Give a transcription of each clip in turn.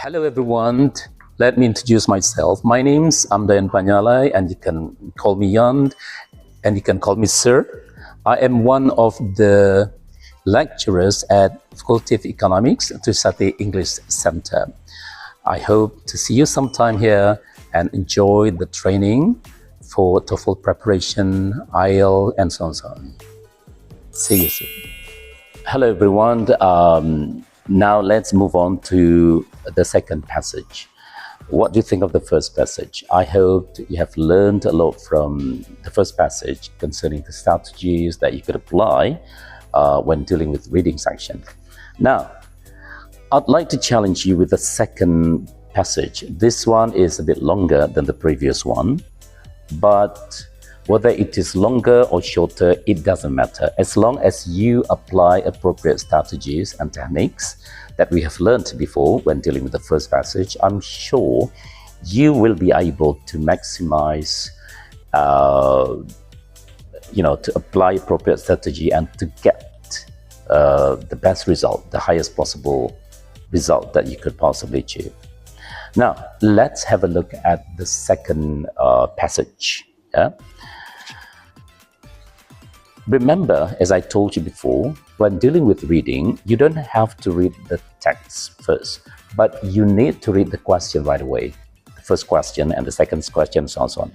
Hello everyone, let me introduce myself. My name's Amdayan Panyalai and you can call me Yand and you can call me Sir. I am one of the lecturers at Faculty of Economics at Trisakti English Center. I hope to see you sometime here and enjoy the training for TOEFL preparation, IELTS and so on. See you soon. Hello everyone. Now let's move on to the second passage. What do you think of the first passage? I hope you have learned a lot from the first passage concerning the strategies that you could apply when dealing with reading section. Now, I'd like to challenge you with the second passage. This one is a bit longer than the previous one, but whether it is longer or shorter, it doesn't matter. As long as you apply appropriate strategies and techniques that we have learned before when dealing with the first passage, I'm sure you will be able to maximize, to apply appropriate strategy and to get the best result, the highest possible result that you could possibly achieve. Now, let's have a look at the second passage. Yeah? Remember, as I told you before, when dealing with reading, you don't have to read the text first, but you need to read the question right away. The first question and the second question, so on and so on.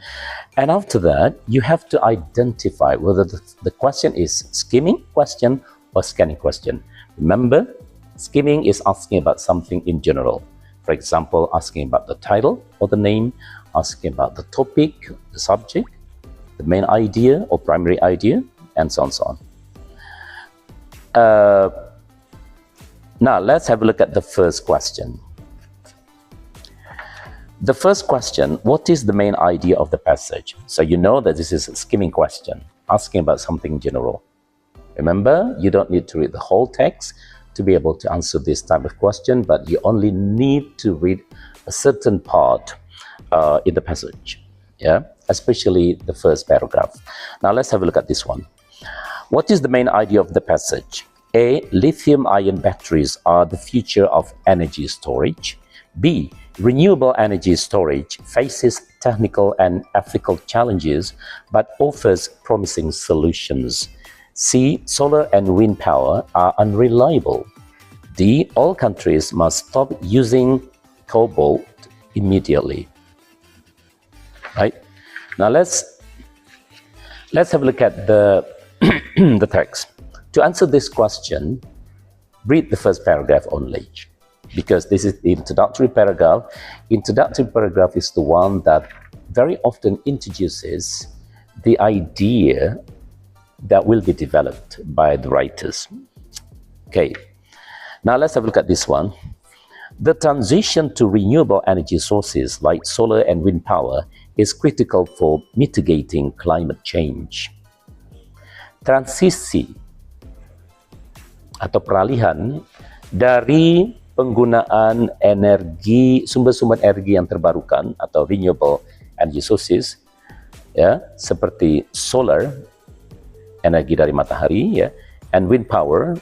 And after that, you have to identify whether the question is skimming question or scanning question. Remember, skimming is asking about something in general. For example, asking about the title or the name, asking about the topic, the subject, the main idea or primary idea, and so on and so on. Now, let's have a look at the first question. The first question, what is the main idea of the passage? So you know that this is a skimming question, asking about something general. Remember, you don't need to read the whole text to be able to answer this type of question, but you only need to read a certain part in the passage, yeah, especially the first paragraph. Now, let's have a look at this one. What is the main idea of the passage? A. Lithium-ion batteries are the future of energy storage. B. Renewable energy storage faces technical and ethical challenges but offers promising solutions. C. Solar and wind power are unreliable. D. All countries must stop using cobalt immediately. Right? Now let's have a look at the the text. To answer this question, read the first paragraph only, because this is the introductory paragraph. Introductory paragraph is the one that very often introduces the idea that will be developed by the writers. Okay, now let's have a look at this one. The transition to renewable energy sources like solar and wind power is critical for mitigating climate change. Transisi atau peralihan dari penggunaan energi, sumber-sumber energi yang terbarukan atau renewable energy sources, ya, seperti solar, energi dari matahari, ya, and wind power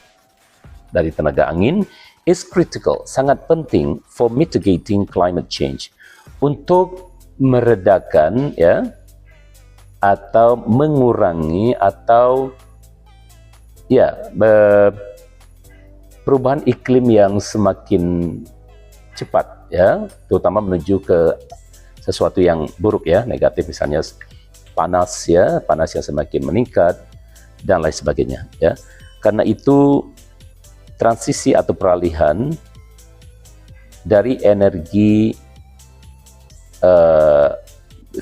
dari tenaga angin, is critical, sangat penting for mitigating climate change, untuk meredakan, ya, atau mengurangi atau ya perubahan iklim yang semakin cepat, ya, terutama menuju ke sesuatu yang buruk, ya, negatif, misalnya panas, ya, panas yang semakin meningkat dan lain sebagainya, ya. Karena itu transisi atau peralihan dari energi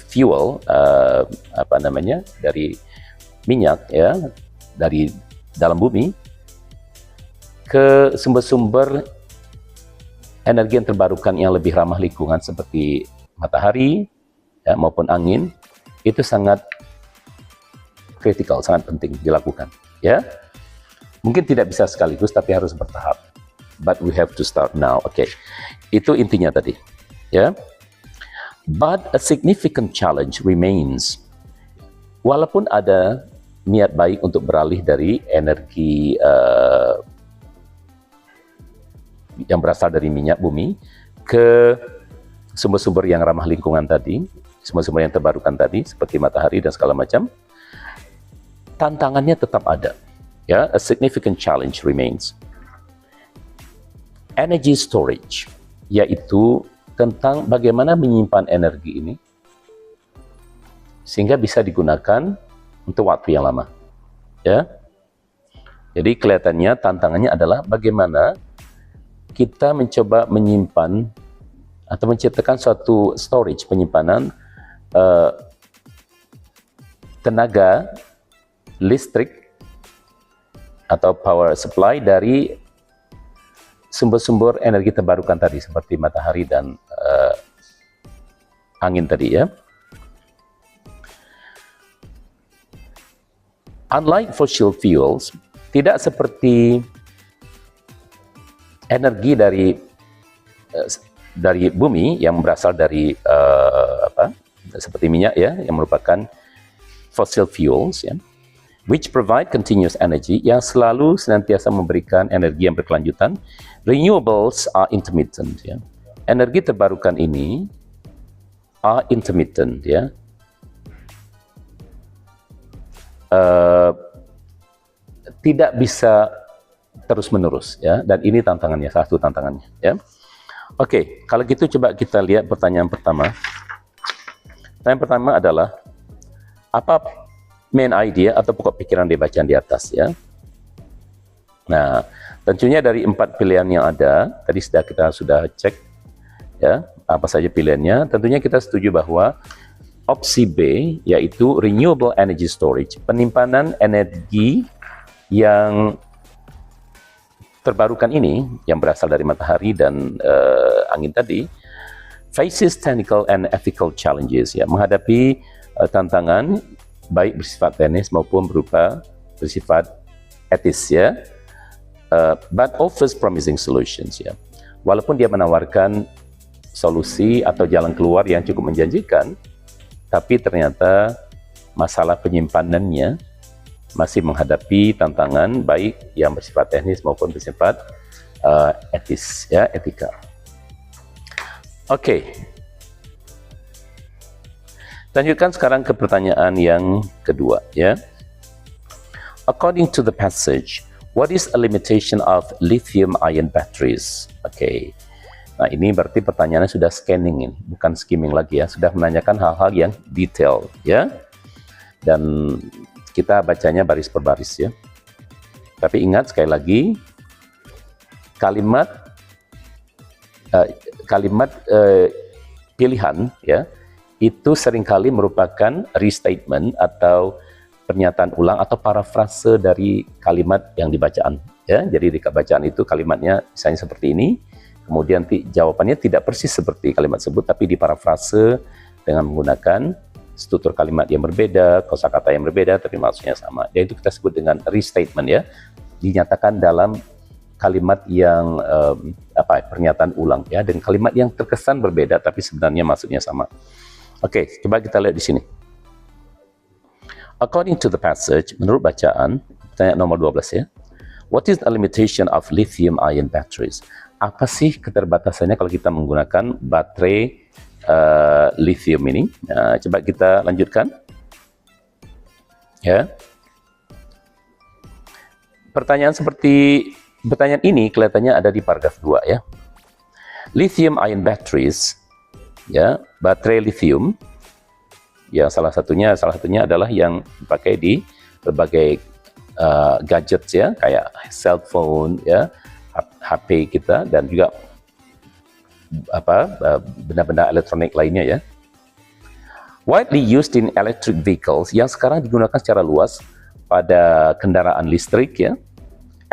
fuel, dari minyak, ya, dari dalam bumi ke sumber-sumber energi yang terbarukan yang lebih ramah lingkungan seperti matahari, ya, maupun angin, itu sangat kritikal, sangat penting dilakukan, ya. Mungkin tidak bisa sekaligus, tapi harus bertahap. But we have to start now. Oke, itu intinya tadi, ya. But a significant challenge remains. Walaupun ada niat baik untuk beralih dari energi yang berasal dari minyak bumi ke sumber-sumber yang ramah lingkungan tadi, sumber-sumber yang terbarukan tadi, seperti matahari dan segala macam, tantangannya tetap ada. Ya, a significant challenge remains. Energy storage, yaitu tentang bagaimana menyimpan energi ini sehingga bisa digunakan untuk waktu yang lama. Ya, jadi kelihatannya tantangannya adalah bagaimana kita mencoba menyimpan atau menciptakan suatu storage, penyimpanan tenaga listrik atau power supply dari sumber-sumber energi terbarukan tadi seperti matahari dan angin tadi ya. Unlike fossil fuels, tidak seperti energi dari bumi yang berasal dari seperti minyak ya, yang merupakan fossil fuels ya, which provide continuous energy, yang selalu senantiasa memberikan energi yang berkelanjutan. Renewables are intermittent ya. Energi terbarukan ini are intermittent ya. Tidak bisa terus-menerus ya, dan ini tantangannya, salah satu tantangannya ya. Oke, kalau gitu coba kita lihat pertanyaan pertama. Pertanyaan pertama adalah apa main idea atau pokok pikiran di bacaan di atas ya. Nah, tentunya dari 4 pilihan yang ada, tadi kita sudah cek ya, apa saja pilihannya. Tentunya kita setuju bahwa opsi B, yaitu renewable energy storage, penyimpanan energi yang terbarukan ini, yang berasal dari matahari dan angin tadi, faces technical and ethical challenges, ya, menghadapi tantangan baik bersifat teknis maupun bersifat etis, ya, but offers promising solutions, ya. Walaupun dia menawarkan solusi atau jalan keluar yang cukup menjanjikan, tapi ternyata masalah penyimpanannya masih menghadapi tantangan baik yang bersifat teknis maupun bersifat etis, ya, etika. Oke. Lanjutkan sekarang ke pertanyaan yang kedua, ya. According to the passage, what is a limitation of lithium-ion batteries? Oke. Nah, ini berarti pertanyaannya sudah scanning ini, bukan skimming lagi ya, sudah menanyakan hal-hal yang detail ya. Dan kita bacanya baris per baris ya. Tapi ingat sekali lagi, kalimat pilihan ya, itu seringkali merupakan restatement atau pernyataan ulang atau parafrase dari kalimat yang dibacaan ya. Jadi di bacaan itu kalimatnya misalnya seperti ini, kemudian jawabannya tidak persis seperti kalimat tersebut, tapi diparafrase dengan menggunakan struktur kalimat yang berbeda, kosakata yang berbeda, tapi maksudnya sama. Dan itu kita sebut dengan restatement ya. Dinyatakan dalam kalimat yang pernyataan ulang ya, dan kalimat yang terkesan berbeda, tapi sebenarnya maksudnya sama. Oke, coba kita lihat di sini. According to the passage, menurut bacaan, pertanyaan nomor 12 ya. What is the limitation of lithium-ion batteries? Apa sih keterbatasannya kalau kita menggunakan baterai lithium ini? Nah, coba kita lanjutkan. Ya. Pertanyaan ini kelihatannya ada di paragraf 2 ya. Lithium-ion batteries, ya, baterai lithium, ya salah satunya adalah yang dipakai di berbagai gadgets ya, kayak cellphone ya, HP kita, dan juga benda-benda elektronik lainnya ya. Widely used in electric vehicles, yang sekarang digunakan secara luas pada kendaraan listrik ya,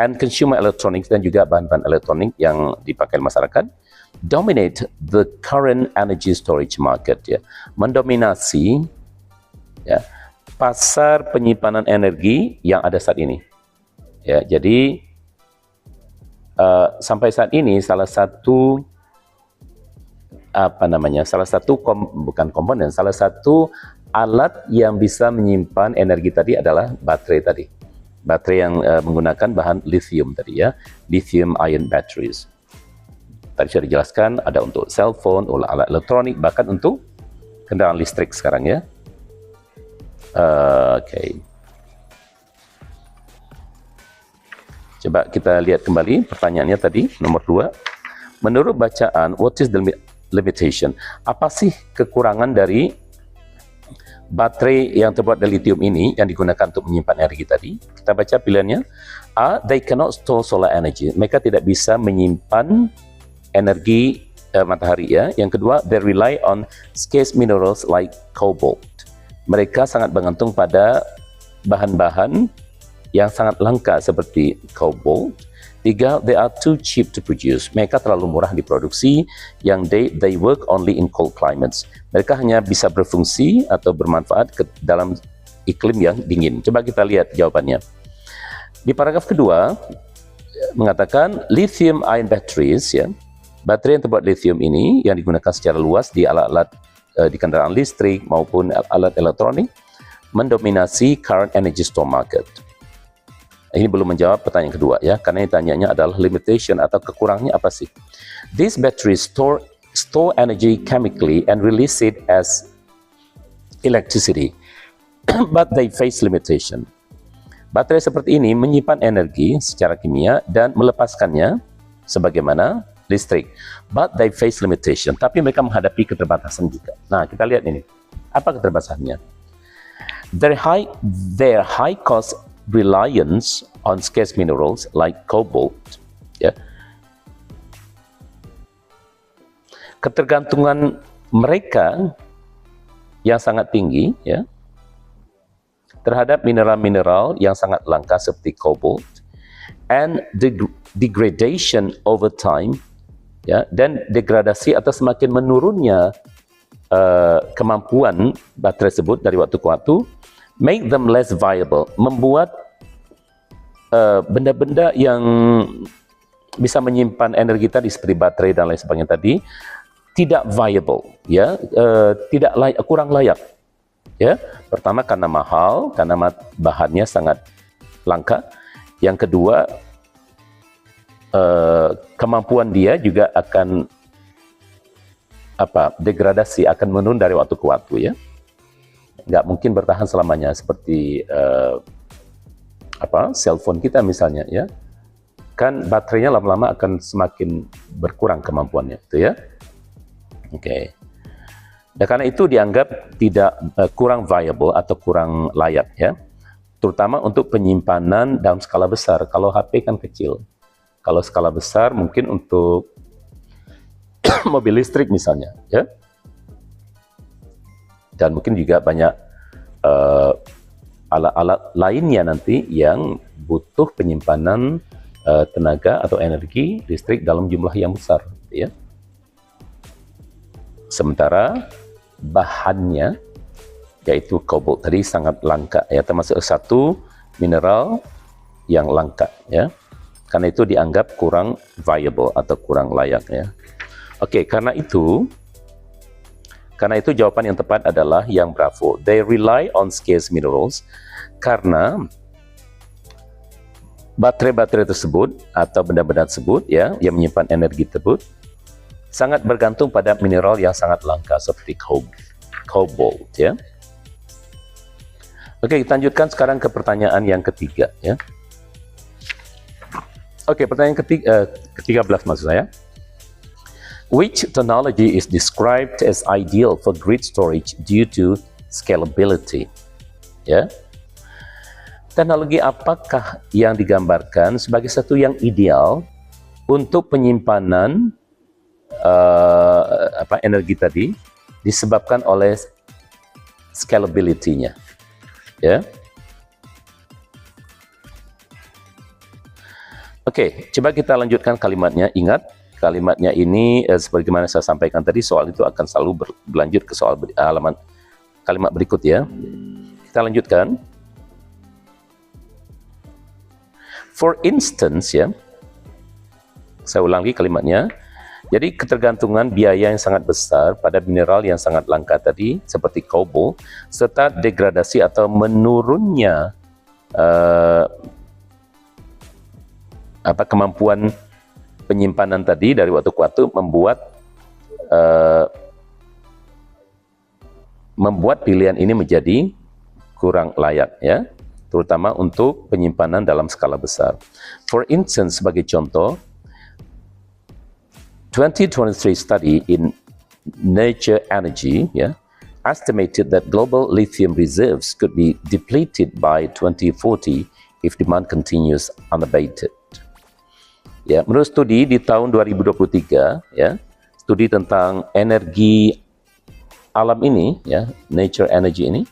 and consumer electronics, dan juga bahan-bahan elektronik yang dipakai masyarakat, dominate the current energy storage market ya, mendominasi ya pasar penyimpanan energi yang ada saat ini ya. Jadi sampai saat ini salah satu alat yang bisa menyimpan energi tadi adalah baterai tadi. Baterai yang menggunakan bahan lithium tadi ya, lithium-ion batteries. Tadi sudah dijelaskan, ada untuk cellphone, alat elektronik, bahkan untuk kendaraan listrik sekarang ya. Oke. Coba kita lihat kembali pertanyaannya tadi, nomor 2. Menurut bacaan, what is the limitation? Apa sih kekurangan dari baterai yang terbuat dari lithium ini yang digunakan untuk menyimpan energi tadi? Kita baca pilihannya. A. They cannot store solar energy. Mereka tidak bisa menyimpan energi matahari ya. Yang kedua, they rely on scarce minerals like cobalt. Mereka sangat bergantung pada bahan-bahan yang sangat langka seperti cobalt. 3. They are too cheap to produce. Mereka terlalu murah diproduksi. Yang they work only in cold climates. Mereka hanya bisa berfungsi atau bermanfaat dalam iklim yang dingin. Coba kita lihat jawabannya. Di paragraf kedua mengatakan lithium ion batteries ya. Baterai yang terbuat lithium ini yang digunakan secara luas di alat-alat di kendaraan listrik maupun alat elektronik mendominasi current energy store market. Ini belum menjawab pertanyaan kedua ya, karena yang tanyanya adalah limitation atau kekurangannya apa sih? These batteries store energy chemically and release it as electricity, but they face limitation. Baterai seperti ini menyimpan energi secara kimia dan melepaskannya sebagaimana listrik, but they face limitation. Tapi mereka menghadapi keterbatasan juga. Nah, kita lihat ini. Apa keterbatasannya? Their high cost reliance on scarce minerals like cobalt, ya. Ketergantungan mereka yang sangat tinggi, ya, terhadap mineral-mineral yang sangat langka seperti cobalt, and degradation over time, ya, dan degradasi atau semakin menurunnya kemampuan baterai tersebut dari waktu ke waktu, make them less viable, membuat benda-benda yang bisa menyimpan energi tadi seperti baterai dan lain sebagainya tadi tidak viable, ya, tidak kurang layak, ya. Pertama karena mahal, karena bahannya sangat langka. Yang kedua, kemampuan dia juga akan degradasi, akan menurun dari waktu ke waktu ya. Nggak mungkin bertahan selamanya seperti cellphone kita misalnya ya. Kan baterainya lama-lama akan semakin berkurang kemampuannya itu ya. Oke. Dan karena itu dianggap tidak kurang viable atau kurang layak ya. Terutama untuk penyimpanan dalam skala besar. Kalau HP kan kecil. Kalau skala besar mungkin untuk mobil listrik misalnya, ya. Dan mungkin juga banyak alat-alat lainnya nanti yang butuh penyimpanan tenaga atau energi listrik dalam jumlah yang besar, ya. Sementara bahannya yaitu cobalt tadi sangat langka ya, termasuk satu mineral yang langka ya. Karena itu dianggap kurang viable atau kurang layak ya. Oke, karena itu jawaban yang tepat adalah yang bravo. They rely on scarce minerals karena baterai-baterai tersebut atau benda-benda tersebut ya yang menyimpan energi tersebut sangat bergantung pada mineral yang sangat langka seperti cobalt ya. Oke, kita lanjutkan sekarang ke pertanyaan yang ketiga ya. Oke, pertanyaan ke-13 maksud saya. Which technology is described as ideal for grid storage due to scalability? Ya. Teknologi apakah yang digambarkan sebagai satu yang ideal untuk penyimpanan energi tadi disebabkan oleh scalability-nya? Ya. Oke, coba kita lanjutkan kalimatnya. Ingat, kalimatnya ini sebagaimana saya sampaikan tadi, soal itu akan selalu berlanjut ke soal kalimat berikut ya. Kita lanjutkan. For instance ya, saya ulangi kalimatnya. Jadi ketergantungan biaya yang sangat besar pada mineral yang sangat langka tadi seperti cobalt serta degradasi atau menurunnya kemampuan penyimpanan tadi dari waktu ke waktu membuat pilihan ini menjadi kurang layak, ya, terutama untuk penyimpanan dalam skala besar. For instance, sebagai contoh, 2023 study in Nature Energy, ya, estimated that global lithium reserves could be depleted by 2040 if demand continues unabated. Ya, menurut studi di tahun 2023, ya, studi tentang energi alam ini, ya, nature energy ini,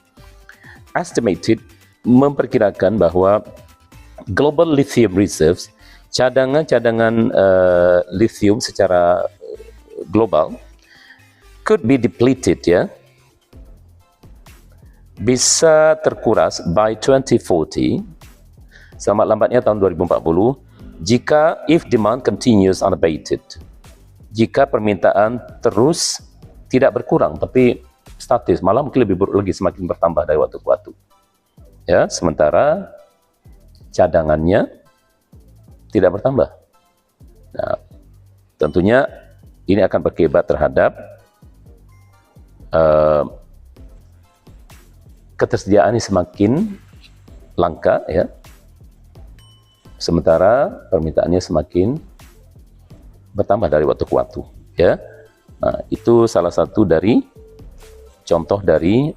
estimated memperkirakan bahwa global lithium reserves, cadangan lithium secara global, could be depleted, ya, bisa terkuras by 2040, lambat-lambatnya tahun 2040, jika if demand continues unabated, jika permintaan terus tidak berkurang tapi statis, malah mungkin lebih buruk lagi, semakin bertambah dari waktu ke waktu, ya, sementara cadangannya tidak bertambah. Nah, tentunya ini akan berakibat terhadap ketersediaan yang semakin langka, ya, sementara permintaannya semakin bertambah dari waktu ke waktu, ya. Nah, itu salah satu dari contoh dari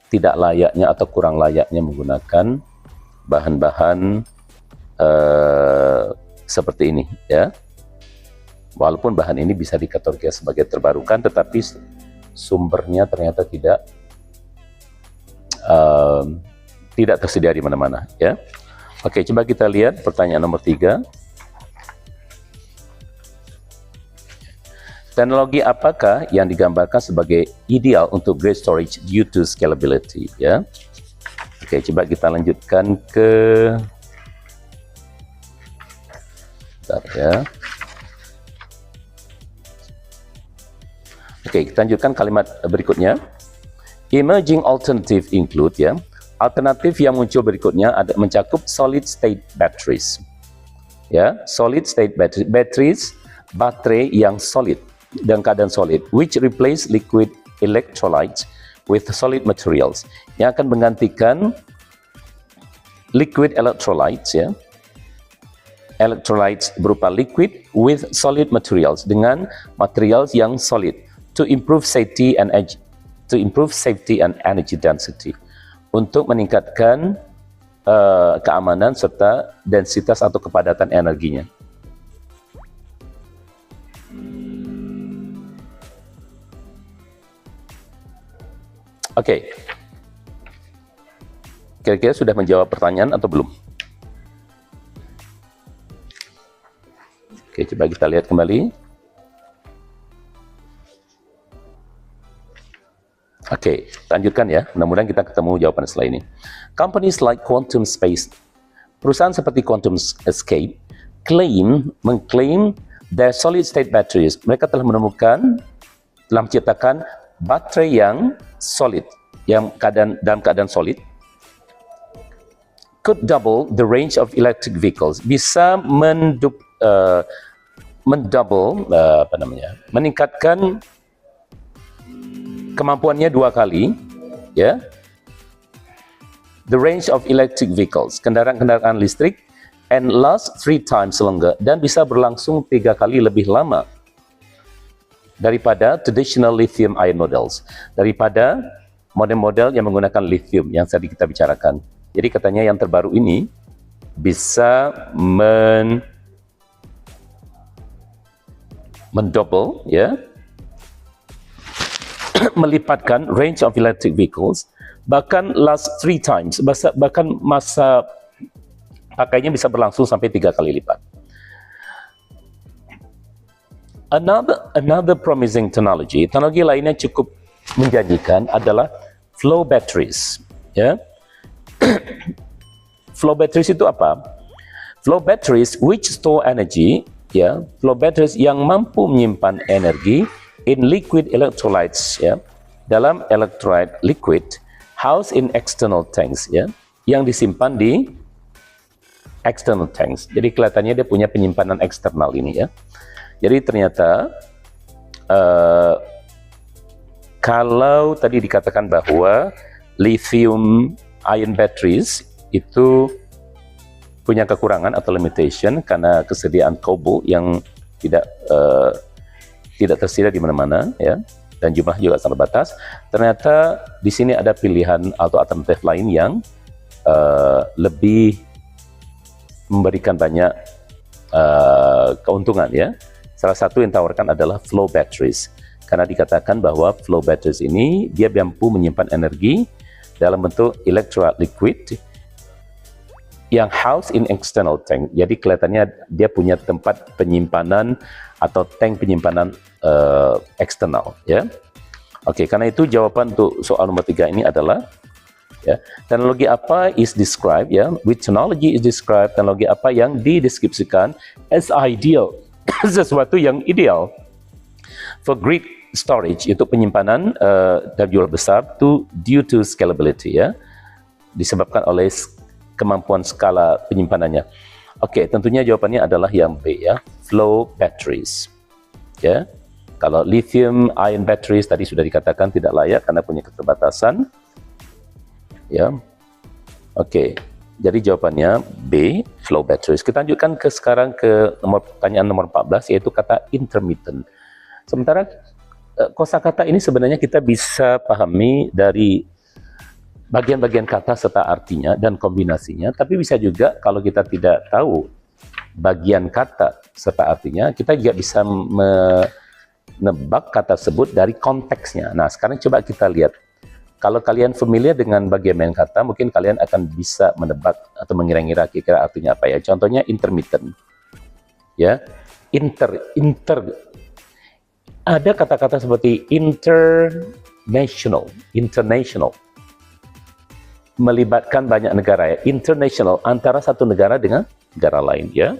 tidak layaknya atau kurang layaknya menggunakan bahan-bahan seperti ini, ya. Walaupun bahan ini bisa dikategorikan sebagai terbarukan, tetapi sumbernya ternyata tidak tersedia di mana-mana, ya. Oke, coba kita lihat pertanyaan nomor 3. Teknologi apakah yang digambarkan sebagai ideal untuk grid storage due to scalability, ya? Oke, coba kita lanjutkan ke Oke, kita lanjutkan kalimat berikutnya. Emerging alternative include, ya. Alternatif yang muncul berikutnya ada mencakup solid state batteries, ya, solid state batteries, baterai yang solid dan keadaan solid, which replace liquid electrolytes with solid materials, yang akan menggantikan liquid electrolytes, ya, electrolytes berupa liquid with solid materials, dengan materials yang solid, to improve safety and energy density, untuk meningkatkan keamanan serta densitas atau kepadatan energinya. Oke. Kira-kira sudah menjawab pertanyaan atau belum? Oke, coba kita lihat kembali. Oke, lanjutkan ya. Mudah-mudahan kita ketemu jawaban setelah ini. Companies like Quantum Space, perusahaan seperti Quantum Escape, mengklaim their solid state batteries. Mereka telah menciptakan baterai yang solid, yang dalam keadaan solid, could double the range of electric vehicles. Bisa meningkatkan kemampuannya 2 kali, ya, the range of electric vehicles, kendaraan listrik, and last 3 times longer, dan bisa berlangsung 3 kali lebih lama daripada traditional lithium ion models, daripada model-model yang menggunakan lithium yang tadi kita bicarakan. Jadi katanya yang terbaru ini bisa mendouble, ya, melipatkan range of electric vehicles, bahkan last 3 times, bahkan masa pakainya bisa berlangsung sampai 3 kali lipat. Another promising teknologi lainnya cukup menjanjikan adalah flow batteries, ya. Flow batteries itu apa? Flow batteries which store energy, ya, flow batteries yang mampu menyimpan energi in liquid electrolytes, ya, dalam electrolyte liquid housed in external tanks, ya, yang disimpan di external tanks. Jadi kelihatannya dia punya penyimpanan eksternal ini ya. Jadi ternyata kalau tadi dikatakan bahwa lithium ion batteries itu punya kekurangan atau limitation karena kesediaan kobalt yang tidak tersedia di mana-mana ya, dan jumlah juga sangat terbatas. Ternyata di sini ada pilihan atau alternatif lain yang lebih memberikan banyak keuntungan ya. Salah satu yang ditawarkan adalah flow batteries, karena dikatakan bahwa flow batteries ini dia mampu menyimpan energi dalam bentuk electrolyte liquid yang housed in external tank. Jadi kelihatannya dia punya tempat penyimpanan atau tank penyimpanan eksternal ya. Oke, karena itu jawaban untuk soal nomor 3 ini adalah ya, teknologi apa is described ya, which technology is described, teknologi apa yang dideskripsikan as ideal, sesuatu yang ideal for grid storage, itu penyimpanan dan jumlah besar due to scalability ya, disebabkan oleh kemampuan skala penyimpanannya. Oke, tentunya jawabannya adalah yang B ya, flow batteries ya. Kalau lithium ion batteries tadi sudah dikatakan tidak layak karena punya keterbatasan ya. Oke, jadi jawabannya B, flow batteries. Kita lanjutkan sekarang ke pertanyaan nomor 14, yaitu kata intermittent. Sementara kosakata ini sebenarnya kita bisa pahami dari bagian-bagian kata serta artinya dan kombinasinya, tapi bisa juga kalau kita tidak tahu bagian kata serta artinya, kita juga bisa menebak kata tersebut dari konteksnya. Nah, sekarang coba kita lihat. Kalau kalian familiar dengan bagian kata, mungkin kalian akan bisa menebak atau mengira-ngira kira-kira artinya apa ya. Contohnya intermittent. Ya. Ada kata-kata seperti international, melibatkan banyak negara ya. International, antara satu negara dengan negara lain ya.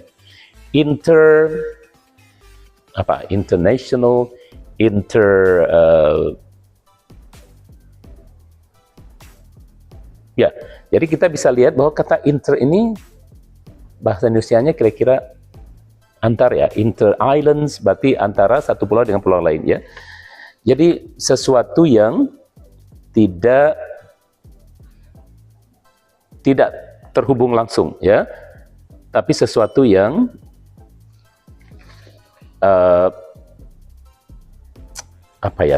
International, ya, jadi kita bisa lihat bahwa kata inter ini bahasa Indonesianya kira-kira antar ya, inter islands berarti antara satu pulau dengan pulau lain ya. Jadi sesuatu yang tidak terhubung langsung ya, tapi sesuatu yang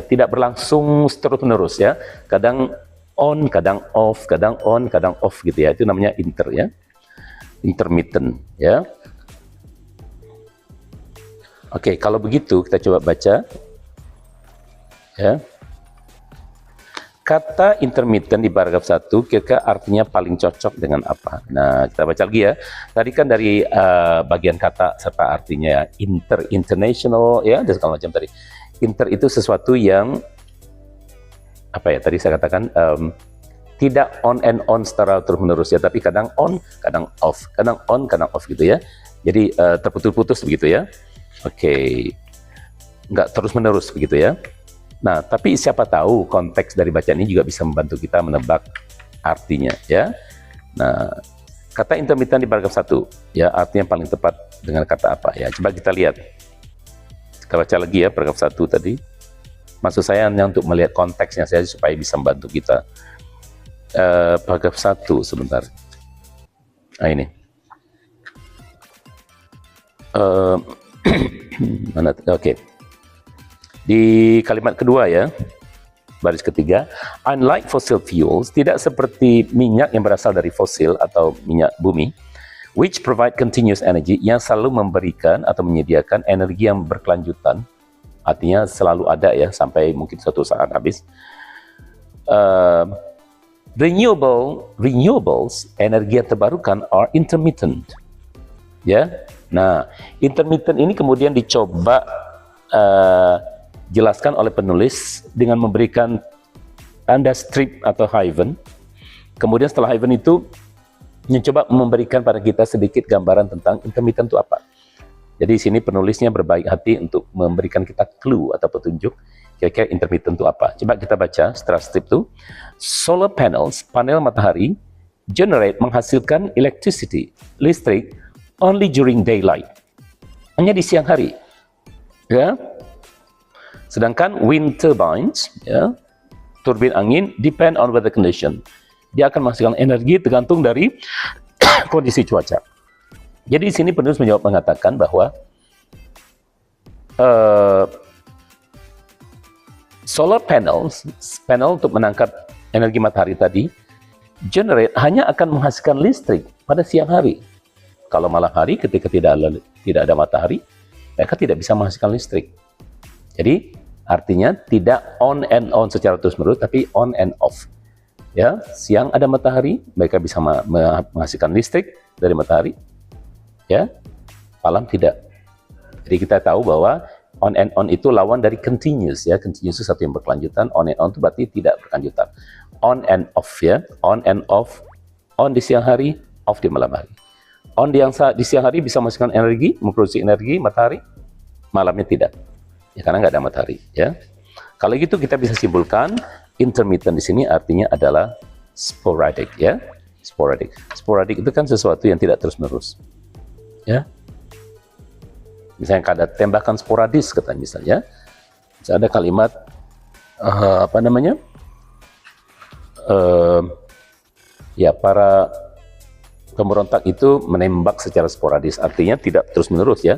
tidak berlangsung terus-menerus ya. Kadang on, kadang off, kadang on, kadang off gitu ya. Itu namanya inter ya. Intermittent ya. Oke, kalau begitu kita coba baca ya. Kata intermittent di paragraf 1 kira-kira artinya paling cocok dengan apa? Nah, kita baca lagi ya. Tadi kan dari bagian kata serta artinya ya. International ya, dan segala macam tadi. Inter itu sesuatu yang tadi saya katakan tidak on and on secara terus-menerus ya, tapi kadang on, kadang off, kadang on, kadang off gitu ya. Jadi terputus-putus begitu ya. Oke, nggak terus-menerus begitu ya. Nah, tapi siapa tahu konteks dari bacaan ini juga bisa membantu kita menebak artinya ya. Nah, kata intermittent di paragraf 1 ya, artinya paling tepat dengan kata apa ya. Coba kita lihat. Kita baca lagi ya paragraf 1 tadi. Maksud saya hanya untuk melihat konteksnya saja supaya bisa membantu kita. Paragraf 1 sebentar. Nah, ini. Oke. Di kalimat kedua ya, baris ketiga, unlike fossil fuels, tidak seperti minyak yang berasal dari fosil atau minyak bumi, which provide continuous energy, yang selalu memberikan atau menyediakan energi yang berkelanjutan, artinya selalu ada ya, sampai mungkin suatu saat habis. Renewables, energi yang terbarukan, are intermittent. Ya, nah, intermittent ini kemudian dicoba jelaskan oleh penulis dengan memberikan tanda strip atau hyphen. Kemudian setelah hyphen itu mencoba memberikan pada kita sedikit gambaran tentang intermittent itu apa. Jadi di sini penulisnya berbaik hati untuk memberikan kita clue atau petunjuk kira-kira intermittent itu apa. Coba kita baca setelah strip itu. Solar panels, panel matahari, generate, menghasilkan electricity, listrik, only during daylight. Hanya di siang hari. Ya. Sedangkan wind turbines, ya, turbin angin, depend on weather condition. Dia akan menghasilkan energi tergantung dari kondisi cuaca. Jadi di sini penulis menjawab mengatakan bahwa solar panel untuk menangkap energi matahari tadi, generate hanya akan menghasilkan listrik pada siang hari. Kalau malam hari ketika tidak ada matahari, mereka tidak bisa menghasilkan listrik. Jadi artinya tidak on and on secara terus-menerus, tapi on and off. Ya, siang ada matahari, mereka bisa menghasilkan listrik dari matahari. Ya, malam tidak. Jadi kita tahu bahwa on and on itu lawan dari continuous, ya. Continuous itu satu yang berkelanjutan, on and on itu berarti tidak berkelanjutan. On and off, ya. On and off, on di siang hari, off di malam hari. On di siang hari bisa menghasilkan energi, memproduksi energi matahari, malamnya tidak. Ya, karena nggak ada matahari, ya. Kalau gitu kita bisa simpulkan intermittent di sini artinya adalah sporadic, ya. Sporadic. Sporadic itu kan sesuatu yang tidak terus-menerus. Ya. Misalnya ada tembakan sporadis katanya misalnya. Ada kalimat ya, para pemberontak itu menembak secara sporadis, artinya tidak terus-menerus, ya.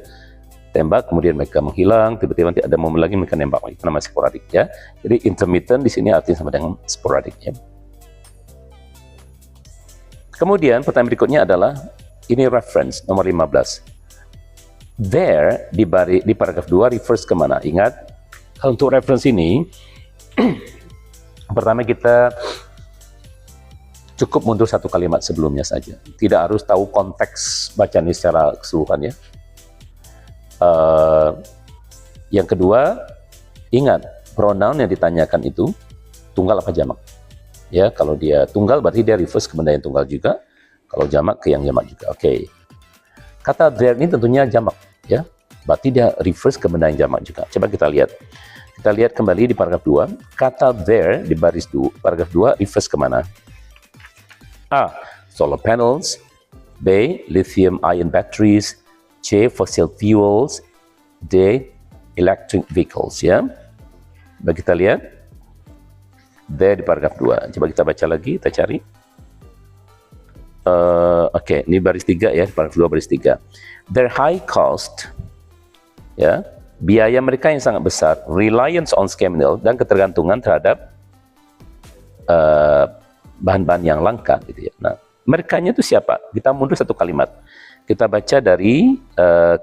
Tembak, kemudian mereka menghilang, tiba-tiba tidak ada momen lagi mereka nembak lagi. Itu namanya sporadik, ya. Jadi intermittent di sini artinya sama dengan sporadik, ya. Kemudian pertanyaan berikutnya adalah ini reference nomor 15. There di paragraf 2 refers kemana? Ingat, untuk reference ini pertama kita cukup mundur satu kalimat sebelumnya saja. Tidak harus tahu konteks bacaan ini secara keseluruhan, ya. Yang kedua, ingat pronoun yang ditanyakan itu tunggal apa jamak. Ya, kalau dia tunggal berarti dia refers ke benda yang tunggal juga. Kalau jamak ke yang jamak juga. Oke. Kata there ini tentunya jamak, ya. Berarti dia refers ke benda yang jamak juga. Coba kita lihat. Kita lihat kembali di paragraf 2. Kata there di baris 2, paragraf 2 refers kemana? A. Solar panels. B. Lithium ion batteries. C. Fossil fuels. D. Electric vehicles, ya. Coba kita lihat. There di paragraf 2. Coba kita baca lagi, kita cari. Oke, ini baris 3, ya. Paragraf 2 baris 3. Their high cost, ya, biaya mereka yang sangat besar, reliance on scam mineral, dan ketergantungan terhadap bahan-bahan yang langka, gitu, ya. Nah, merekanya itu siapa? Kita mundur satu kalimat. Kita baca dari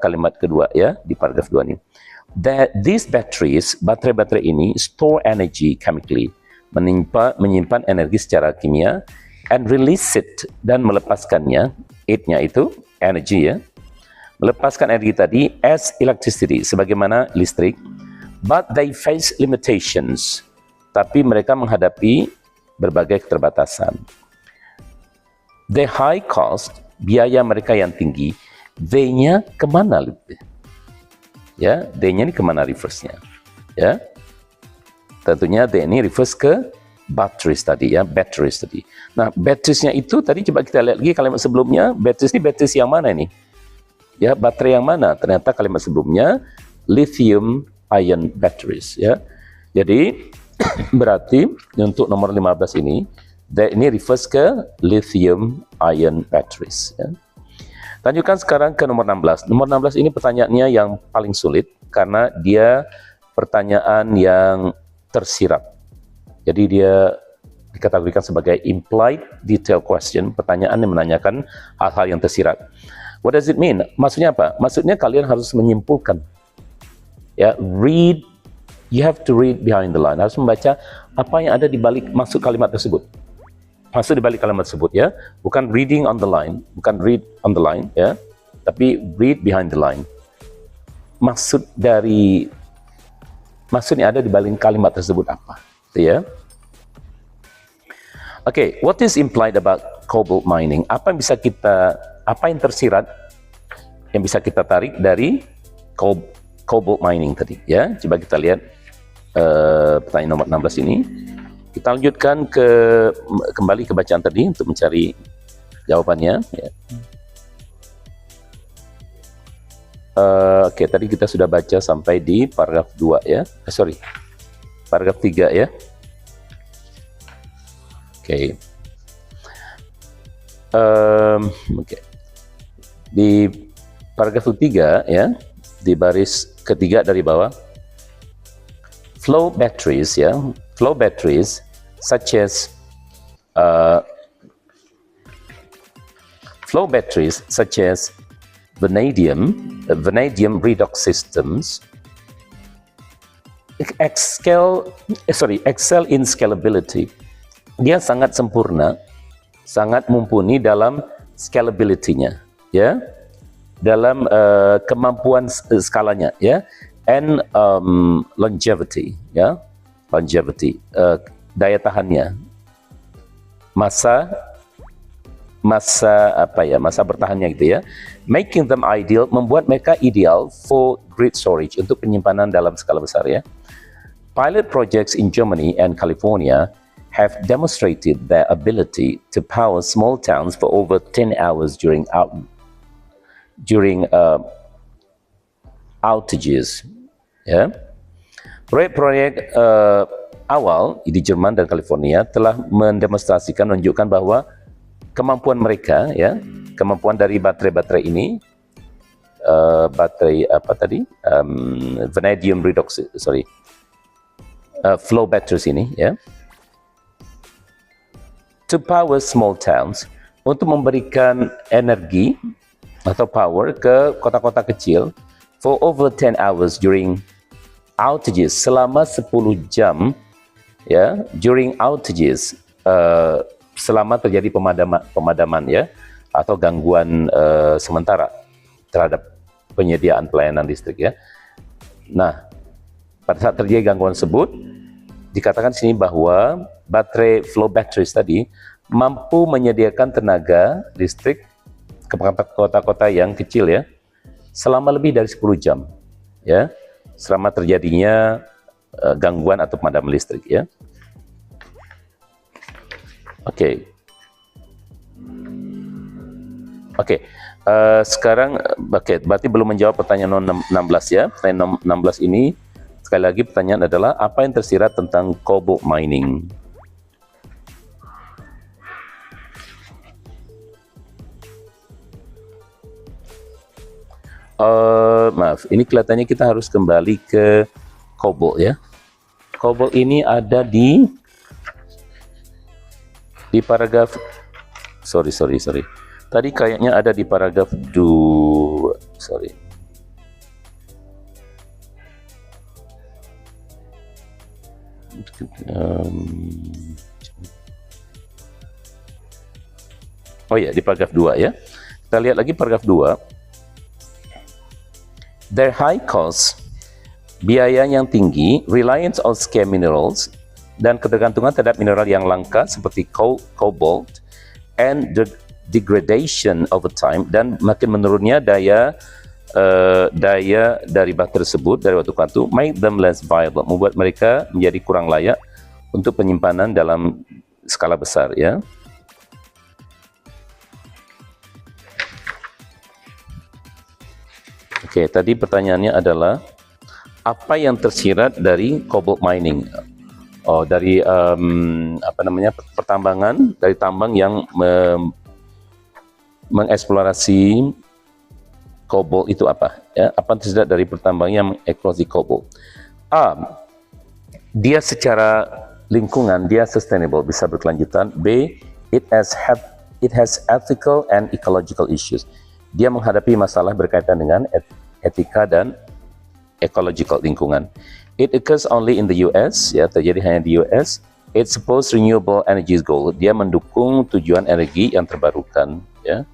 kalimat kedua, ya, di paragraf 2 ini. That these batteries, baterai-baterai ini, store energy chemically, menyimpan energi secara kimia, and release it, dan melepaskannya, it-nya itu energy, ya, melepaskan energi tadi as electricity, sebagaimana listrik, but they face limitations, tapi mereka menghadapi berbagai keterbatasan. The high cost, biaya mereka yang tinggi, they-nya kemana? Ya, they-nya ini kemana reverse-nya? Ya, tentunya they ini reverse ke batteries tadi, ya, batteries tadi. Nah, batteriesnya itu tadi coba kita lihat lagi kalimat sebelumnya, batteries ini batteries yang mana ini? Ya, baterai yang mana? Ternyata kalimat sebelumnya lithium ion batteries, ya. Jadi berarti untuk nomor 15 ini refers ke lithium ion batteries, ya. Lanjutkan sekarang ke nomor 16. Nomor 16 ini pertanyaannya yang paling sulit karena dia pertanyaan yang tersirat. Jadi dia dikategorikan sebagai implied detail question, pertanyaan yang menanyakan hal-hal yang tersirat. What does it mean? Maksudnya apa? Maksudnya kalian harus menyimpulkan. Ya, you have to read behind the line. Harus membaca apa yang ada di balik maksud kalimat tersebut. Maksud di balik kalimat tersebut, ya. Bukan reading on the line, bukan read on the line, ya. Tapi read behind the line. Maksud yang ada di balik kalimat tersebut apa? Itu, ya. Oke, what is implied about cobalt mining? Apa yang tersirat yang bisa kita tarik dari cobalt mining tadi, ya? Coba kita lihat pertanyaan nomor 16 ini. Kita lanjutkan kembali ke bacaan tadi untuk mencari jawabannya. Ya. Oke, tadi kita sudah baca sampai di paragraf 2 ya. Paragraf 3 ya. Oke. Oke. Di paragraf 3 ya, di baris ketiga dari bawah, flow batteries ya, flow batteries such as vanadium redox systems excel in scalability. Dia sangat sempurna, sangat mumpuni dalam scalability-nya, ya, dalam kemampuan skalanya, ya, and longevity, ya, daya tahannya, masa bertahannya gitu ya, making them ideal, membuat mereka ideal for grid storage, untuk penyimpanan dalam skala besar ya. Pilot projects in Germany and California have demonstrated their ability to power small towns for over 10 hours during outages. Ya. Proyek-proyek awal di Jerman dan California telah menunjukkan bahwa kemampuan mereka, ya, kemampuan dari baterai-baterai ini, vanadium redox, flow batteries ini, ya, to power small towns, untuk memberikan energi atau power ke kota-kota kecil for over 10 hours during outages, selama 10 jam ya, during outages, selama terjadi pemadaman ya, atau gangguan sementara terhadap penyediaan pelayanan listrik ya. Nah, pada saat terjadi gangguan tersebut, dikatakan di sini bahwa baterai flow batteries tadi mampu menyediakan tenaga listrik ke kota-kota yang kecil ya, selama lebih dari 10 jam ya, selama terjadinya gangguan atau pemadaman listrik ya. Oke. Sekarang berarti belum menjawab pertanyaan nomor 16 ya. Pertanyaan nomor 16 ini, sekali lagi pertanyaan adalah, apa yang tersirat tentang cobalt mining? Maaf, ini kelihatannya kita harus kembali ke cobalt ya. Cobalt ini ada di paragraf, sorry. Tadi kayaknya ada di paragraf 2, sorry. Oh ya, di paragraf 2 ya. Kita lihat lagi paragraf 2. Their high cost, biaya yang tinggi, reliance on scarce minerals, dan ketergantungan terhadap mineral yang langka seperti cobalt, and the degradation over time, dan makin menurunnya daya dari baterai tersebut dari waktu ke waktu, make them less viable, membuat mereka menjadi kurang layak untuk penyimpanan dalam skala besar ya. Oke, tadi pertanyaannya adalah, apa yang tersirat dari cobalt mining? Oh, dari pertambangan, dari tambang yang mengeksplorasi cobalt itu apa? Ya, apa yang tersirat dari pertambangan yang mengeksplorasi cobalt? A, dia secara lingkungan, dia sustainable, bisa berkelanjutan. B, it has ethical and ecological issues. Dia menghadapi masalah berkaitan dengan etika dan ecological lingkungan. It occurs only in the US, ya, terjadi hanya di US. It supports renewable energy goal. Dia mendukung tujuan energi yang terbarukan, ya.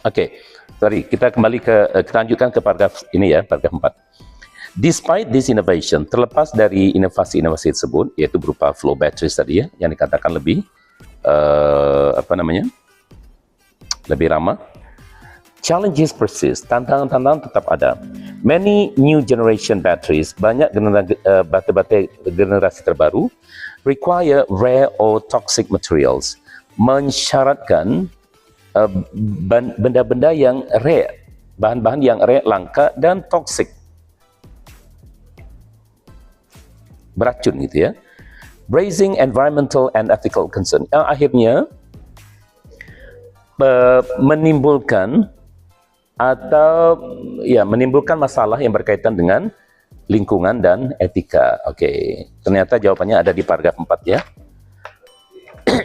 Oke, sorry, kita kembali kita lanjutkan ke paragraf ini ya, paragraf 4. Despite this innovation, terlepas dari inovasi-inovasi tersebut, yaitu berupa flow batteries tadi ya, yang dikatakan lebih lebih ramah. Challenges persist, tantangan-tantangan tetap ada. Many new generation batteries, banyak baterai generasi terbaru, require rare or toxic materials, mensyaratkan benda-benda yang rare, bahan-bahan yang rare, langka dan toxic, beracun gitu ya. Raising environmental and ethical concern, yang akhirnya menimbulkan masalah yang berkaitan dengan lingkungan dan etika. Oke, ternyata jawabannya ada di paragraf 4 ya.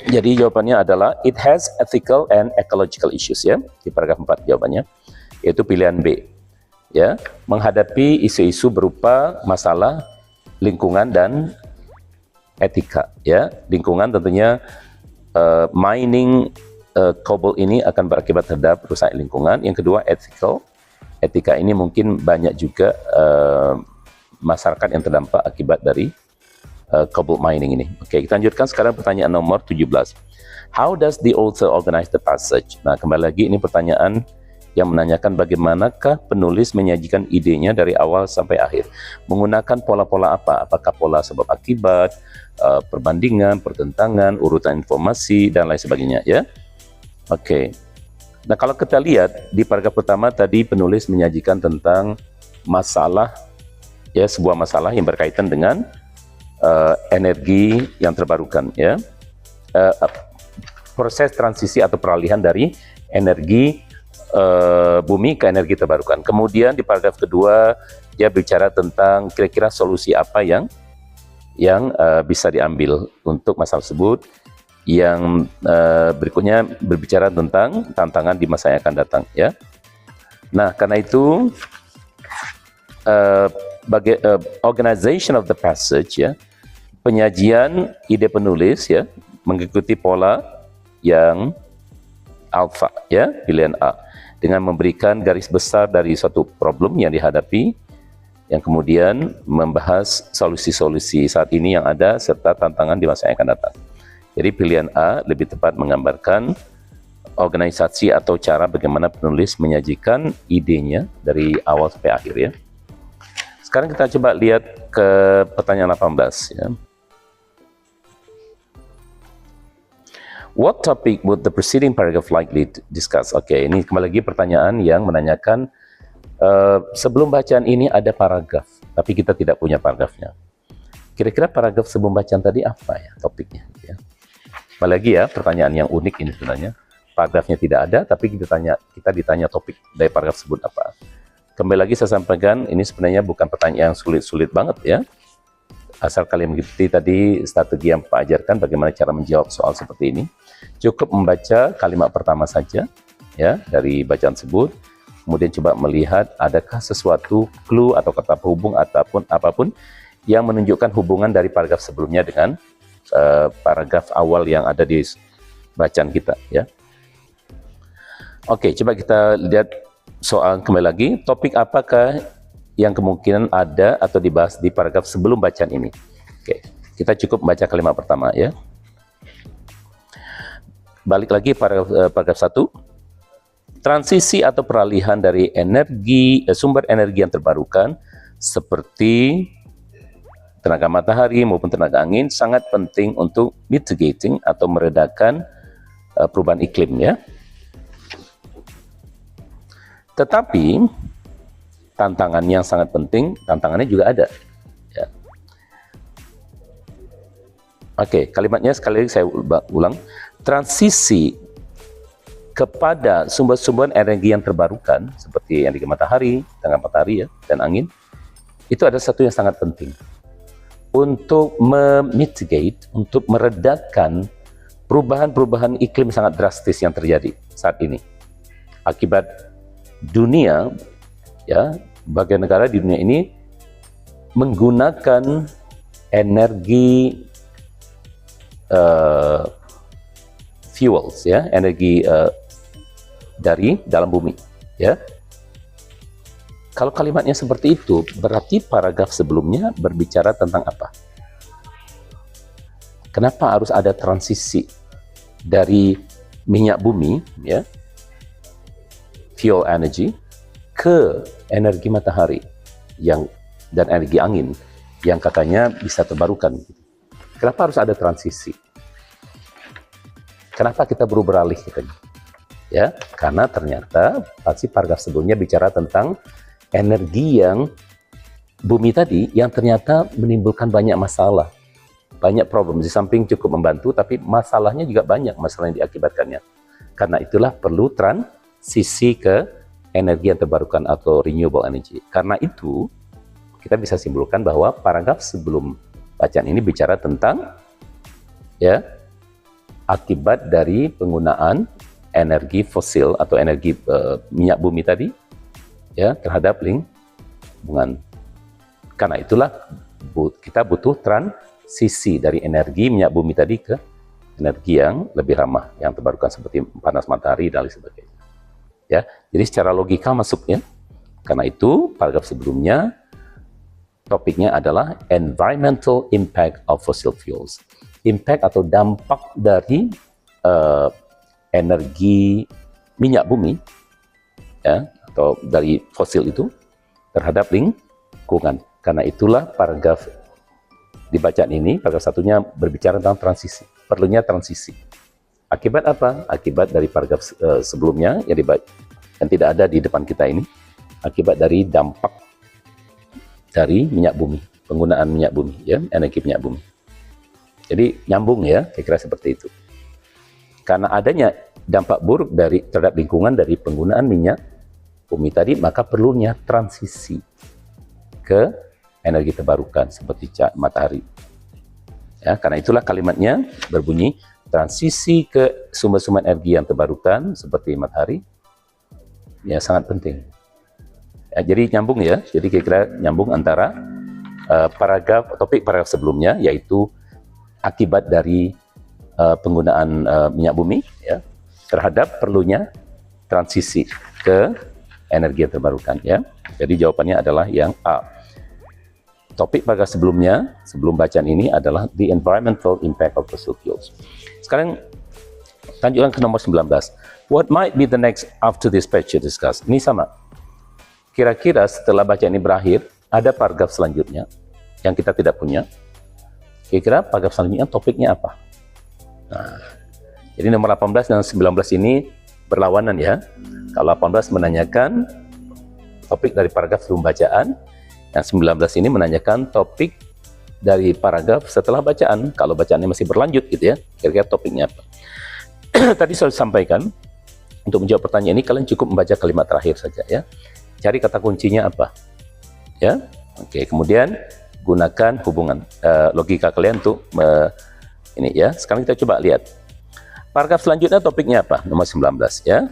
Jadi jawabannya adalah it has ethical and ecological issues ya, di paragraf 4 jawabannya, yaitu pilihan B. Ya, menghadapi isu-isu berupa masalah lingkungan dan etika ya. Lingkungan tentunya mining cobalt ini akan berakibat terhadap rusak lingkungan. Yang kedua ethical, etika ini mungkin banyak juga masyarakat yang terdampak akibat dari cobalt mining ini. Oke, kita lanjutkan sekarang pertanyaan nomor 17. How does the author organize the passage? Nah, kembali lagi ini pertanyaan yang menanyakan bagaimanakah penulis menyajikan idenya dari awal sampai akhir. Menggunakan pola-pola apa? Apakah pola sebab akibat, perbandingan, pertentangan, urutan informasi, dan lain sebagainya ya. Oke. Nah, kalau kita lihat di paragraf pertama tadi penulis menyajikan tentang masalah ya, sebuah masalah yang berkaitan dengan energi yang terbarukan ya. Proses transisi atau peralihan dari energi bumi ke energi terbarukan. Kemudian di paragraf kedua dia bicara tentang kira-kira solusi apa yang bisa diambil untuk masalah tersebut. Yang berikutnya berbicara tentang tantangan di masa yang akan datang ya. Nah, karena itu organization of the passage ya, penyajian ide penulis ya, mengikuti pola yang alpha ya, pilihan A, dengan memberikan garis besar dari suatu problem yang dihadapi, yang kemudian membahas solusi-solusi saat ini yang ada serta tantangan di masa yang akan datang. Jadi pilihan A lebih tepat menggambarkan organisasi atau cara bagaimana penulis menyajikan idenya dari awal sampai akhir ya. Sekarang kita coba lihat ke pertanyaan 18 ya. What topic would the preceding paragraph likely discuss? Oke, ini kembali lagi pertanyaan yang menanyakan sebelum bacaan ini ada paragraf, tapi kita tidak punya paragrafnya. Kira-kira paragraf sebelum bacaan tadi apa ya topiknya ya? Lagi ya, pertanyaan yang unik ini sebenarnya. Paragrafnya tidak ada, tapi kita ditanya topik dari paragraf tersebut apa. Kembali lagi saya sampaikan, ini sebenarnya bukan pertanyaan yang sulit-sulit banget ya. Asal kalian mengikuti tadi strategi yang Pak ajarkan bagaimana cara menjawab soal seperti ini. Cukup membaca kalimat pertama saja ya dari bacaan tersebut. Kemudian coba melihat adakah sesuatu clue atau kata penghubung ataupun apapun yang menunjukkan hubungan dari paragraf sebelumnya dengan paragraf awal yang ada di bacaan kita ya. Oke, coba kita lihat soal kembali lagi. Topik apakah yang kemungkinan ada atau dibahas di paragraf sebelum bacaan ini? Oke, kita cukup membaca kalimat pertama ya. Balik lagi paragraf 1. Transisi atau peralihan dari sumber energi yang terbarukan seperti tenaga matahari maupun tenaga angin sangat penting untuk mitigating atau meredakan perubahan iklim ya. Tetapi tantangan yang sangat penting, tantangannya juga ada ya. Oke, kalimatnya sekali lagi saya ulang. Transisi kepada sumber-sumber energi yang terbarukan seperti energi matahari, tenaga matahari ya, dan angin, itu ada satu yang sangat penting untuk memitigate, untuk meredakan perubahan-perubahan iklim sangat drastis yang terjadi saat ini akibat dunia ya, bagian negara di dunia ini menggunakan energi fuels ya, energi dari dalam bumi ya. Kalau kalimatnya seperti itu, berarti paragraf sebelumnya berbicara tentang apa? Kenapa harus ada transisi dari minyak bumi ya fuel energy ke energi matahari dan energi angin yang katanya bisa terbarukan. Kenapa harus ada transisi? Kenapa kita baru beralih katanya? Ya, karena ternyata pasti paragraf sebelumnya bicara tentang energi yang bumi tadi yang ternyata menimbulkan banyak masalah, banyak problem. Di samping cukup membantu, tapi masalahnya juga banyak masalah yang diakibatkannya. Karena itulah perlu transisi ke energi yang terbarukan atau renewable energy. Karena itu kita bisa simpulkan bahwa paragraf sebelum bacaan ini bicara tentang ya akibat dari penggunaan energi fosil atau energi minyak bumi tadi ya terhadap lingkungan. Karena itulah kita butuh transisi dari energi minyak bumi tadi ke energi yang lebih ramah, yang terbarukan seperti panas matahari dan lain sebagainya. Ya, jadi secara logika masuknya. Karena itu paragraf sebelumnya topiknya adalah environmental impact of fossil fuels. Impact atau dampak dari energi minyak bumi ya atau dari fosil itu terhadap lingkungan. Karena itulah paragraf di bacaan ini, paragraf satunya berbicara tentang transisi, perlunya transisi. Akibat apa? Akibat dari paragraf sebelumnya yang tidak ada di depan kita ini, akibat dari dampak dari minyak bumi, penggunaan minyak bumi, ya, energi minyak bumi. Jadi nyambung ya, kira-kira seperti itu. Karena adanya dampak buruk terhadap lingkungan dari penggunaan minyak bumi tadi, maka perlunya transisi ke energi terbarukan seperti matahari. Ya, karena itulah kalimatnya berbunyi transisi ke sumber-sumber energi yang terbarukan seperti matahari. Ya, sangat penting. Ya, jadi nyambung ya. Jadi kira-kira nyambung antara topik paragraf sebelumnya yaitu akibat dari penggunaan minyak bumi ya terhadap perlunya transisi ke energi yang terbarukan ya. Jadi jawabannya adalah yang A. Topik paragraf sebelumnya, sebelum bacaan ini adalah the environmental impact of fossil fuels. Sekarang lanjutkan ke nomor 19. What might be the next after this page discuss? Ini sama. Kira-kira setelah bacaan ini berakhir, ada paragraf selanjutnya yang kita tidak punya. Kira-kira paragraf selanjutnya topiknya apa? Nah, jadi nomor 18 dan 19 ini berlawanan ya. Kalau 18 menanyakan topik dari paragraf sebelum bacaan, yang 19 ini menanyakan topik dari paragraf setelah bacaan. Kalau bacaannya masih berlanjut gitu ya, kira-kira topiknya apa? Tadi saya sampaikan, untuk menjawab pertanyaan ini kalian cukup membaca kalimat terakhir saja ya. Cari kata kuncinya apa? Ya, oke. Kemudian gunakan hubungan logika kalian untuk ini ya. Sekarang kita coba lihat. Paragraf selanjutnya topiknya apa? Nomor 19 ya.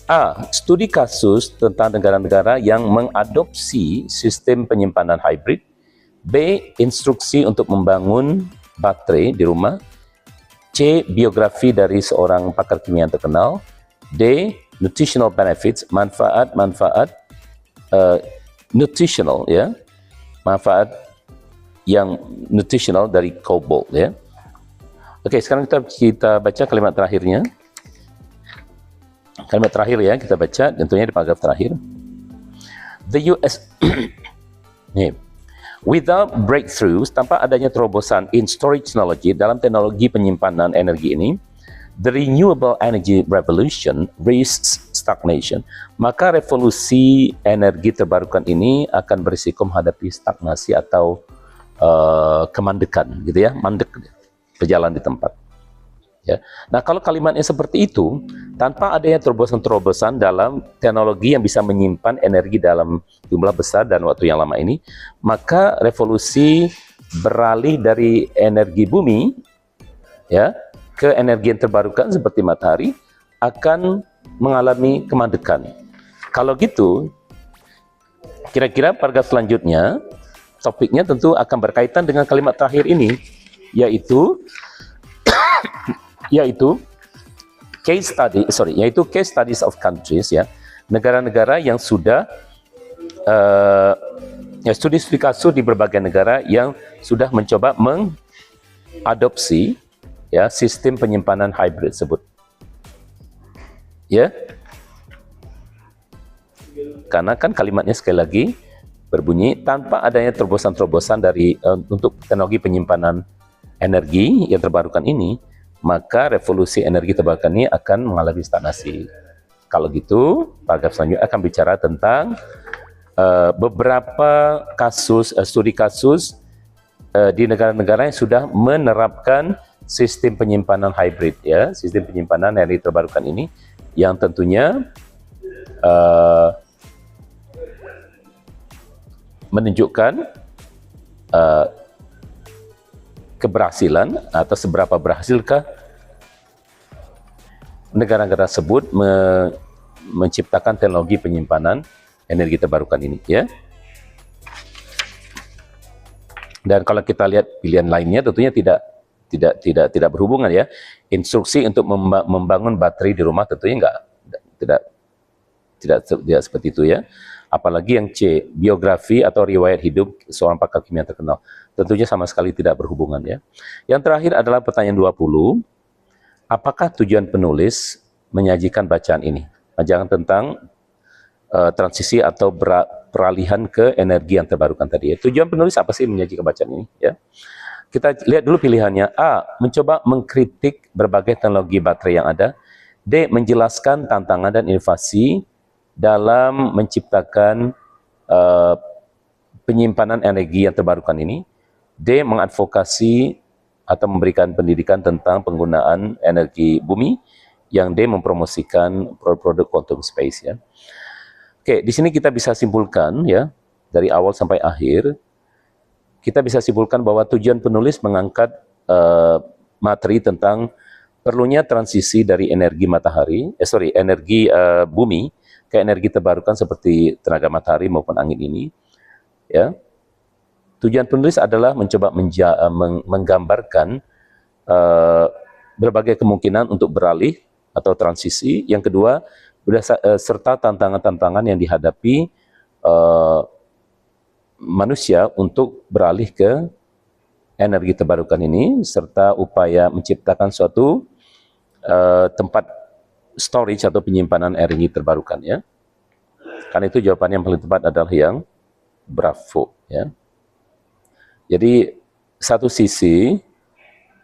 A. Studi kasus tentang negara-negara yang mengadopsi sistem penyimpanan hybrid. B. Instruksi untuk membangun baterai di rumah. C. Biografi dari seorang pakar kimia yang terkenal. D. Nutritional benefits, manfaat-manfaat nutritional ya. Manfaat yang nutritional dari cobalt ya. Oke, sekarang kita baca kalimat terakhirnya. Kalimat terakhir ya, kita baca tentunya di paragraf terakhir. The US without breakthroughs, tanpa adanya terobosan in storage technology, dalam teknologi penyimpanan energi ini, the renewable energy revolution risks stagnation. Maka revolusi energi terbarukan ini akan berisiko menghadapi stagnasi atau kemandekan gitu ya, mandek, berjalan di tempat. Ya. Nah, kalau kalimatnya seperti itu, tanpa adanya terobosan-terobosan dalam teknologi yang bisa menyimpan energi dalam jumlah besar dan waktu yang lama ini, maka revolusi beralih dari energi bumi ya ke energi yang terbarukan seperti matahari akan mengalami kemandekan. Kalau gitu, kira-kira paragraf selanjutnya topiknya tentu akan berkaitan dengan kalimat terakhir ini, yaitu case studies of countries ya, negara-negara yang sudah studi kasus di berbagai negara yang sudah mencoba mengadopsi ya sistem penyimpanan hybrid tersebut. Ya. karena kan kalimatnya sekali lagi berbunyi tanpa adanya terobosan-terobosan dari untuk teknologi penyimpanan energi yang terbarukan ini, maka revolusi energi terbarukan ini akan mengalami stagnasi. Kalau gitu, paragraf selanjutnya akan bicara tentang beberapa kasus, studi kasus di negara-negara yang sudah menerapkan sistem penyimpanan hybrid, ya, sistem penyimpanan energi terbarukan ini, yang tentunya menunjukkan keberhasilan atau seberapa berhasilkah negara-negara tersebut menciptakan teknologi penyimpanan energi terbarukan ini, ya. Dan kalau kita lihat pilihan lainnya tentunya tidak berhubungan, ya. Instruksi untuk membangun baterai di rumah tentunya tidak seperti itu, ya. Apalagi yang C, biografi atau riwayat hidup seorang pakar kimia terkenal. Tentunya sama sekali tidak berhubungan, ya. Yang terakhir adalah pertanyaan 20. Apakah tujuan penulis menyajikan bacaan ini? Jangan tentang transisi atau peralihan ke energi yang terbarukan tadi, ya. Tujuan penulis apa sih menyajikan bacaan ini, ya? Kita lihat dulu pilihannya. A, mencoba mengkritik berbagai teknologi baterai yang ada. D, menjelaskan tantangan dan inovasi dalam menciptakan penyimpanan energi yang terbarukan ini. D, mengadvokasi atau memberikan pendidikan tentang penggunaan energi bumi. Yang D, mempromosikan produk quantum space, ya. Oke, di sini kita bisa simpulkan, ya, dari awal sampai akhir, kita bisa simpulkan bahwa tujuan penulis mengangkat materi tentang perlunya transisi dari energi energi bumi ke energi terbarukan seperti tenaga matahari maupun angin ini, ya. Tujuan penulis adalah mencoba menggambarkan berbagai kemungkinan untuk beralih atau transisi. Yang kedua, serta tantangan-tantangan yang dihadapi manusia untuk beralih ke energi terbarukan ini, serta upaya menciptakan suatu tempat storage atau penyimpanan energi terbarukan, ya. Karena itu jawaban yang paling tepat adalah yang bravo, ya. Jadi satu sisi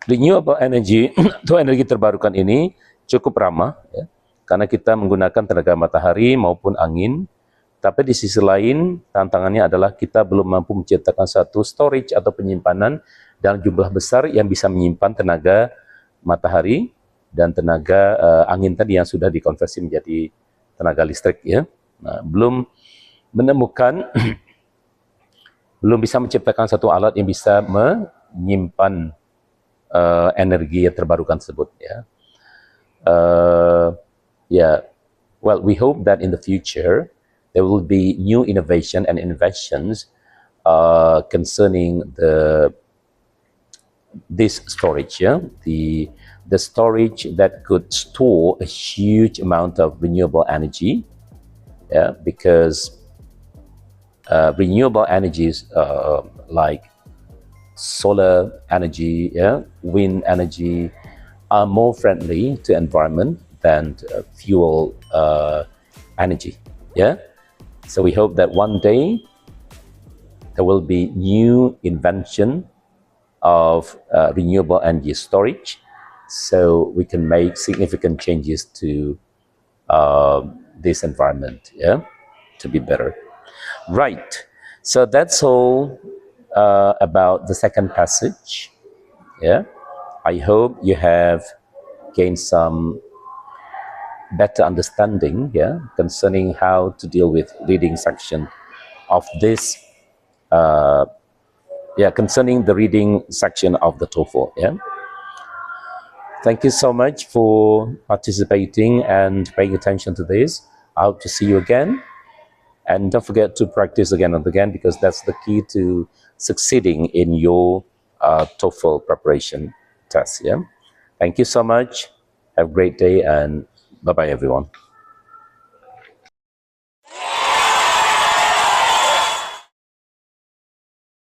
renewable energy atau energi terbarukan ini cukup ramah, ya, karena kita menggunakan tenaga matahari maupun angin. Tapi di sisi lain tantangannya adalah kita belum mampu menciptakan satu storage atau penyimpanan dalam jumlah besar yang bisa menyimpan tenaga matahari dan tenaga angin tadi yang sudah dikonversi menjadi tenaga listrik, ya. Nah, belum menemukan belum bisa menciptakan satu alat yang bisa menyimpan energi yang terbarukan tersebut, ya. Well, we hope that in the future there will be new innovation and inventions concerning this storage, yeah, the storage that could store a huge amount of renewable energy, yeah, because renewable energies like solar energy, yeah, wind energy are more friendly to environment than fuel energy, yeah. So we hope that one day there will be new invention of renewable energy storage, so we can make significant changes to this environment, yeah, to be better. Right. So that's all about the second passage. Yeah. I hope you have gained some better understanding, yeah, concerning how to deal with reading section of this, concerning the reading section of the TOEFL, yeah. Thank you so much for participating and paying attention to this. I hope to see you again. And don't forget to practice again and again, because that's the key to succeeding in your TOEFL preparation test, yeah. Thank you so much. Have a great day, and bye-bye, everyone.